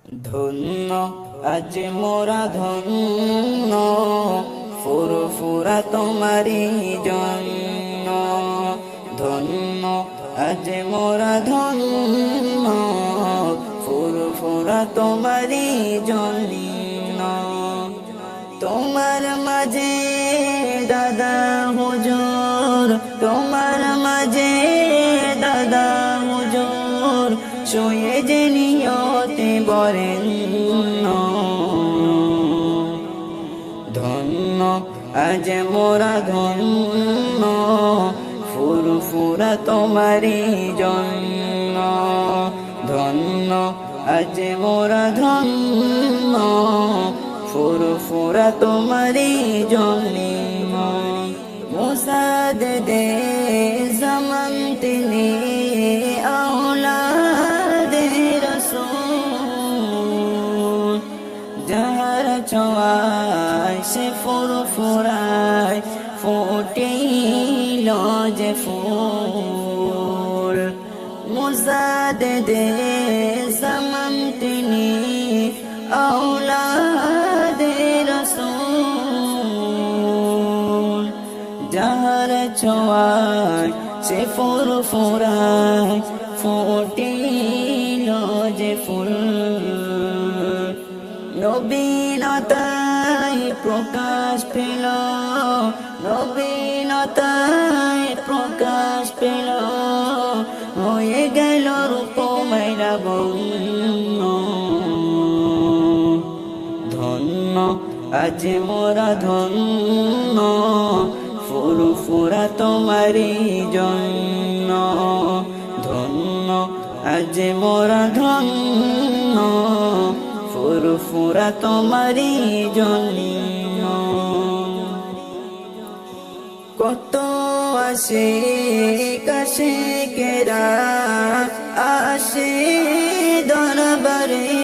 ধন্য আজ মোরা ধন্য, ফুরফুরা তোমারি জন্য। ধন্য আজ মোরা ধন্য, ফুরফুরা তোমারি জন্য। তোমার মাঝে দাদা হুজুর, তোমার মাঝে দাদা হুজুর, শুয়ে যে নিয়তে বরেণ্য। ধন্য আজ মোরা ধন্য, ফুরফুরা তোমারি জন্য। ধন্য আজ মোরা ধন্য, ফুরফুরা তোমারি জন্য। মুসাদ দে zaman তিনি আওলাদে রাসূল, যাহার ছোঁয়ায় সে ফুরফুরায় ফুটিল যে ফুল। মুসাদ দে zaman তিনি আওলাদে রাসূল, যাহার ছোঁয়ায় সে ফুরফুরায় ফুটিল যে ফুল। নবীনতায় প্রকাশ পেল, নবীনতায় প্রকাশ পেল, হয়ে গেল রূপময় লাবণ্য। ধন্য আজ মোরা ধন্য, ফুরফুরা তোমারি জন্য। ধন্য আজ মোরা ধন্য, ফুরফুরা তোমারি জন্য। কত আসে কাশে কেরা আসে